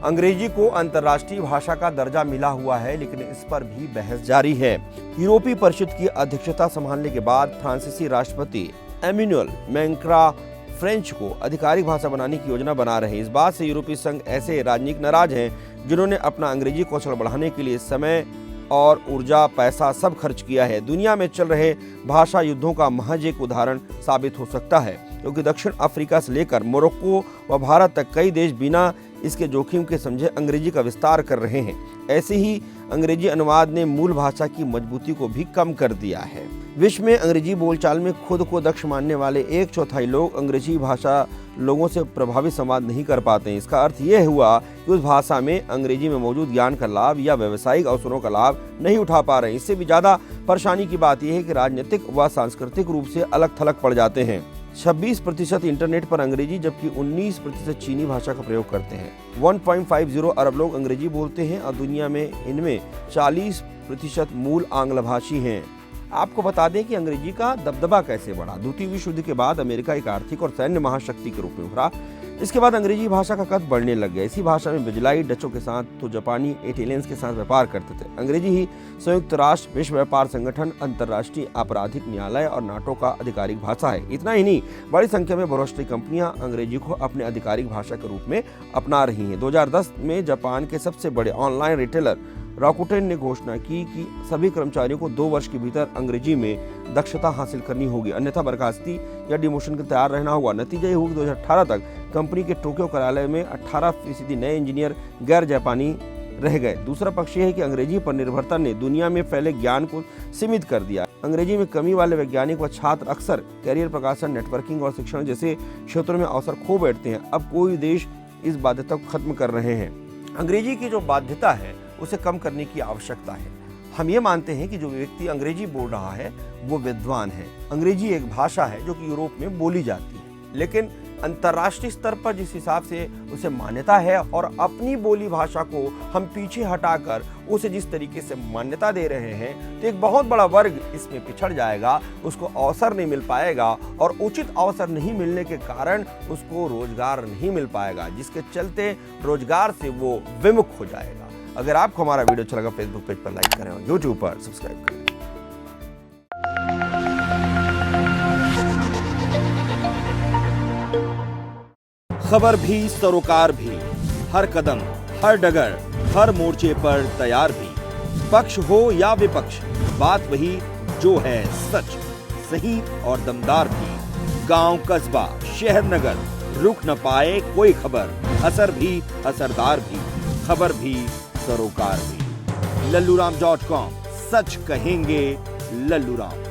अंग्रेजी को अंतर्राष्ट्रीय भाषा का दर्जा मिला हुआ है, लेकिन इस पर भी बहस जारी है। यूरोपीय परिषद की अध्यक्षता संभालने के बाद फ्रांसीसी राष्ट्रपति एमेनुएल मैक्रां फ्रेंच को आधिकारिक भाषा बनाने की योजना बना रहे हैं। इस बात से यूरोपीय संघ ऐसे राजनीतिक नाराज हैं जिन्होंने अपना अंग्रेजी कौशल बढ़ाने के लिए समय और ऊर्जा, पैसा सब खर्च किया है। दुनिया में चल रहे भाषा युद्धों का महज एक उदाहरण साबित हो सकता है, क्योंकि दक्षिण अफ्रीका से लेकर मोरक्को व भारत तक कई देश बिना इसके जोखिम के समझे अंग्रेजी का विस्तार कर रहे हैं। ऐसे ही अंग्रेजी अनुवाद ने मूल भाषा की मजबूती को भी कम कर दिया है। विश्व में अंग्रेजी बोलचाल में खुद को दक्ष मानने वाले 1/4 लोग अंग्रेजी भाषा लोगों से प्रभावी संवाद नहीं कर पाते हैं। इसका अर्थ यह हुआ कि उस भाषा में अंग्रेजी में मौजूद ज्ञान का लाभ या व्यावसायिक अवसरों का लाभ नहीं उठा पा रहे हैं। इससे भी ज्यादा परेशानी की बात यह है कि राजनीतिक व सांस्कृतिक रूप से अलग थलग पड़ जाते हैं। 26% इंटरनेट पर अंग्रेजी जबकि 19% चीनी भाषा का प्रयोग करते हैं। 1.50 अरब लोग अंग्रेजी बोलते हैं और दुनिया में इनमें 40% मूल आंग्ल भाषी हैं। आपको बता दें कि अंग्रेजी का दबदबा कैसे बढ़ा। द्वितीय विश्व युद्ध के बाद अमेरिका एक आर्थिक और सैन्य महाशक्ति के रूप में उभरा। इसके बाद अंग्रेजी भाषा का कद बढ़ने लग गया। इसी भाषा में बिजलाई डचों के साथ तो जापानी इटालियंस के साथ व्यापार करते थे। अंग्रेजी ही संयुक्त राष्ट्र, विश्व व्यापार संगठन, अंतर्राष्ट्रीय आपराधिक न्यायालय और नाटो का आधिकारिक भाषा है। इतना ही नहीं, बड़ी संख्या में बहुराष्ट्रीय कंपनियां अंग्रेजी को अपने आधिकारिक भाषा के रूप में अपना रही हैं। 2010 में जापान के सबसे बड़े ऑनलाइन रिटेलर राकुटेन ने घोषणा की कि सभी कर्मचारियों को 2 वर्ष के भीतर अंग्रेजी में दक्षता हासिल करनी होगी, अन्यथा बर्खास्ती या डिमोशन के तैयार रहना होगा। नतीजा ये हुआ कि 2018 तक कंपनी के टोक्यो कार्यालय में 18% नए इंजीनियर गैर जापानी रह गए। दूसरा पक्ष यह है कि अंग्रेजी पर निर्भरता ने दुनिया में फैले ज्ञान को सीमित कर दिया। अंग्रेजी में कमी वाले वैज्ञानिक व छात्र अक्सर कैरियर प्रकाशन, नेटवर्किंग और शिक्षण जैसे क्षेत्रों में अवसर खो बैठते हैं। अब कोई देश इस बाध्यता को खत्म कर रहे हैं। अंग्रेजी की जो बाध्यता है उसे कम करने की आवश्यकता है। हम ये मानते हैं कि जो व्यक्ति अंग्रेजी बोल रहा है वो विद्वान है। अंग्रेजी एक भाषा है जो कि यूरोप में बोली जाती है, लेकिन अंतर्राष्ट्रीय स्तर पर जिस हिसाब से उसे मान्यता है और अपनी बोली भाषा को हम पीछे हटाकर उसे जिस तरीके से मान्यता दे रहे हैं, तो एक बहुत बड़ा वर्ग इसमें पिछड़ जाएगा, उसको अवसर नहीं मिल पाएगा और उचित अवसर नहीं मिलने के कारण उसको रोजगार नहीं मिल पाएगा, जिसके चलते रोजगार से वो विमुख हो जाएगा। अगर आपको हमारा वीडियो अच्छा लगा, फेसबुक पेज पर लाइक करें और यूट्यूब पर सब्सक्राइब करें। खबर भी सरोकार भी, हर कदम हर डगर हर मोर्चे पर तैयार भी। पक्ष हो या विपक्ष, बात वही जो है सच, सही और दमदार भी। गांव, कस्बा, शहर, नगर, रुक न पाए कोई खबर, असर भी असरदार भी, खबर भी सरोकार भी। लल्लूराम.com, सच कहेंगे लल्लूराम।